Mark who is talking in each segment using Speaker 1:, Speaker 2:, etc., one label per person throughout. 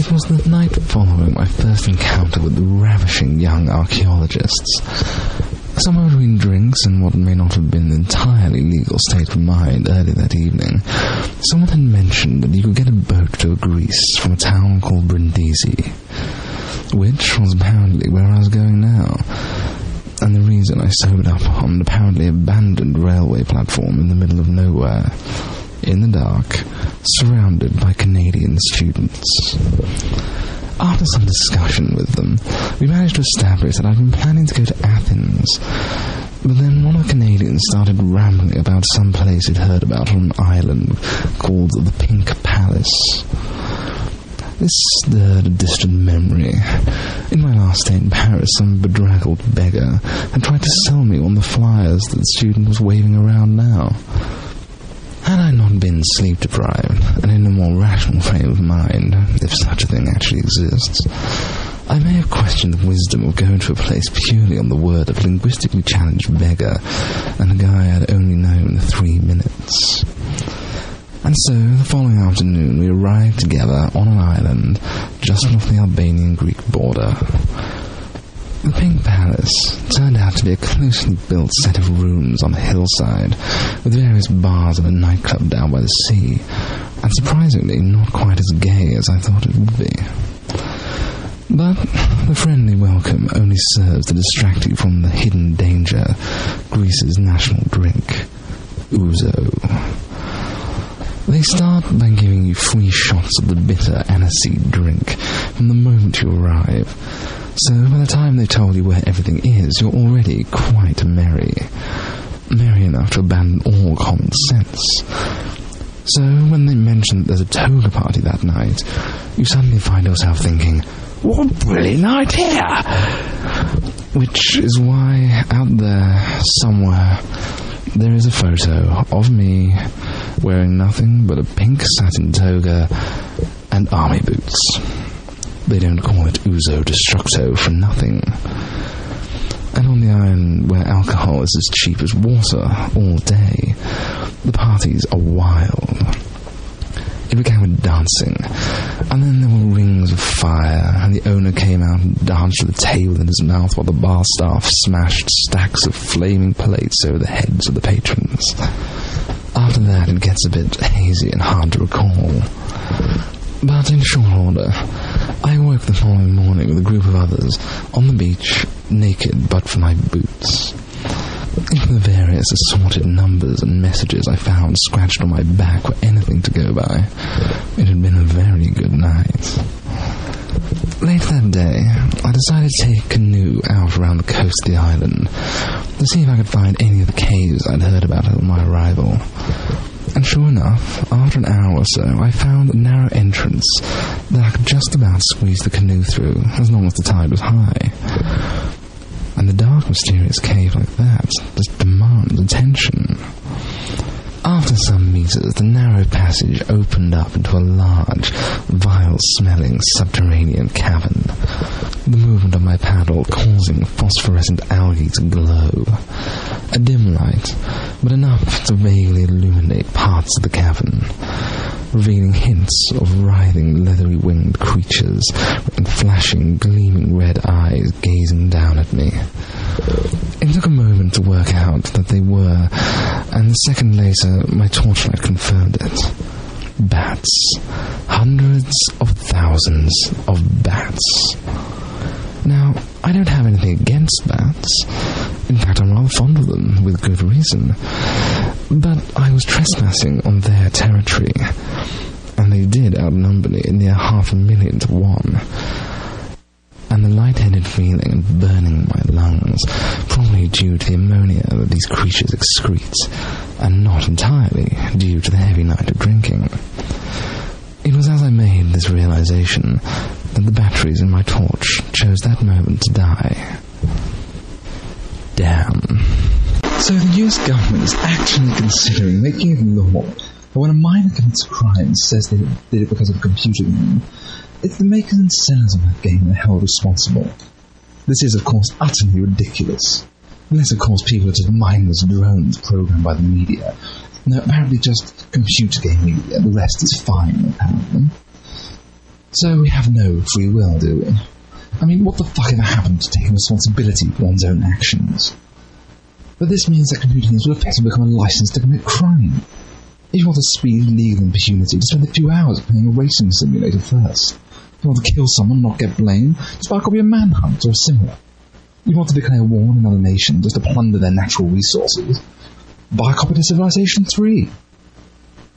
Speaker 1: It was the night following my first encounter with the ravishing young archaeologists. Somewhere between drinks and what may not have been an entirely legal state of mind early that evening, someone had mentioned that you could get a boat to Greece from a town called Brindisi, which was apparently where I was going now, and the reason I sobered up on an apparently abandoned railway platform in the middle of nowhere, in the dark, surrounded by Canadian students. After some discussion with them, we managed to establish that I'd been planning to go to Athens, but then one of the Canadians started rambling about some place he'd heard about on an island called the Pink Palace. This stirred a distant memory. In my last stay in Paris, some bedraggled beggar had tried to sell me one of the flyers that the student was waving around now. Had I not been sleep-deprived, and in a more rational frame of mind, if such a thing actually exists, I may have questioned the wisdom of going to a place purely on the word of a linguistically challenged beggar and a guy I'd only known 3 minutes. And so, the following afternoon, we arrived together on an island just off the Albanian-Greek border. The Pink Palace turned out to be a closely built set of rooms on a hillside, with various bars and a nightclub down by the sea, and surprisingly not quite as gay as I thought it would be. But the friendly welcome only serves to distract you from the hidden danger, Greece's national drink, ouzo. They start by giving you free shots of the bitter aniseed drink from the moment you arrive, so by the time they've told you where everything is, you're already quite merry. Merry enough to abandon all common sense. So when they mention that there's a toga party that night, you suddenly find yourself thinking, what a brilliant idea! Which is why out there, somewhere, there is a photo of me wearing nothing but a pink satin toga and army boots. They don't call it ouzo destructo for nothing. And on the island where alcohol is as cheap as water all day, the parties are wild. It began with dancing, and then there were rings of fire, and the owner came out and danced with a table in his mouth while the bar staff smashed stacks of flaming plates over the heads of the patrons. After that, it gets a bit hazy and hard to recall. But in short order, I awoke the following morning with a group of others on the beach, naked but for my boots. If the various assorted numbers and messages I found scratched on my back were anything to go by, it had been a very good night. Later that day, I decided to take a canoe out around the coast of the island to see if I could find any of the caves I'd heard about on my arrival. And sure enough, after an hour or so, I found a narrow entrance that I could just about squeeze the canoe through, as long as the tide was high. And the dark, mysterious cave like that just demands attention. After some meters, the narrow passage opened up into a large, vile-smelling subterranean cavern, the movement of my paddle causing phosphorescent algae to glow. A dim light, but enough to vaguely illuminate parts of the cavern, revealing hints of writhing, leathery-winged creatures with flashing, gleaming red eyes gazing down at me. It took a moment to work out that they were, and a second later my torchlight confirmed it. Bats. Hundreds of thousands of bats. Now, I don't have anything against bats. In fact, I'm rather fond of them, with good reason. But I was trespassing on their territory, and they did outnumber me near 500,000 to 1. And the light-headed feeling and burning in my lungs, probably due to the ammonia that these creatures excrete, and not entirely due to the heavy night of drinking. It was as I made this realization that the batteries in my torch chose that moment to die. Damn.
Speaker 2: So the US government is actually considering making it law that when a minor commits a crime and says they did it because of a computer game, it's the makers and sellers of that game that are held responsible. This is, of course, utterly ridiculous. Unless, of course, people are just mindless drones programmed by the media. No, apparently just computer game media. The rest is fine, apparently. So we have no free will, do we? I mean, what the fuck ever happened to taking responsibility for one's own actions? But this means that computer games will effectively become a license to commit crime. If you want to speed, legal impunity, just spend a few hours playing a racing simulator first. If you want to kill someone and not get blamed, just buy a copy of Manhunt or similar. You want to declare war on another nation just to plunder their natural resources, buy a copy of Civilization 3.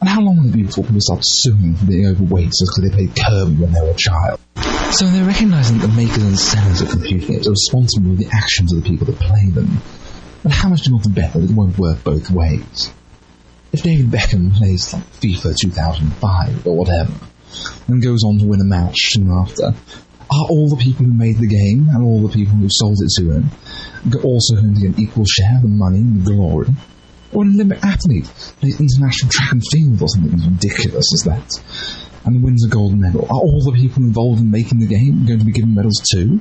Speaker 2: And how long will it be before people start suing for being overweight just because they played Kirby when they were a child? So they're recognising that the makers and sellers of computer games are responsible for the actions of the people that play them. But how much do you want to bet that it won't work both ways? If David Beckham plays like FIFA 2005 or whatever, and goes on to win a match soon after, are all the people who made the game and all the people who sold it to him also going to get an equal share of the money and the glory? Or an Olympic athlete plays international track and field or something as ridiculous as that, and wins a gold medal, are all the people involved in making the game going to be given medals too?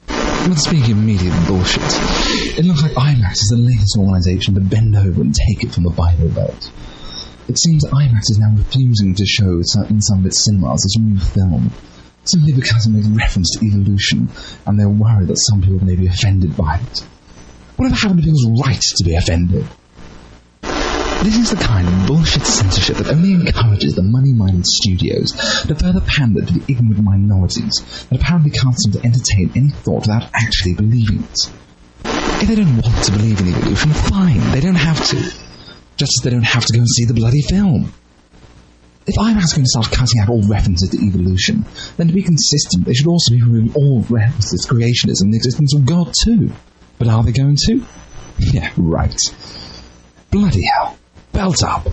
Speaker 2: But speaking of media bullshit, it looks like IMAX is the latest organisation to bend over and take it from the Bible Belt. It seems that IMAX is now refusing to show in some of its cinemas this new film, simply because it makes reference to evolution, and they're worried that some people may be offended by it. Whatever happened to people's right to be offended? This is the kind of bullshit censorship that only encourages the money-minded studios to further pander to the ignorant minorities that apparently can't seem to entertain any thought without actually believing it. If they don't want to believe in evolution, fine, they don't have to. Just as they don't have to go and see the bloody film. If IMAX is going to start cutting out all references to evolution, then to be consistent, they should also be removing all references to creationism and the existence of God too. But are they going to? Yeah, right. Bloody hell. Belt up.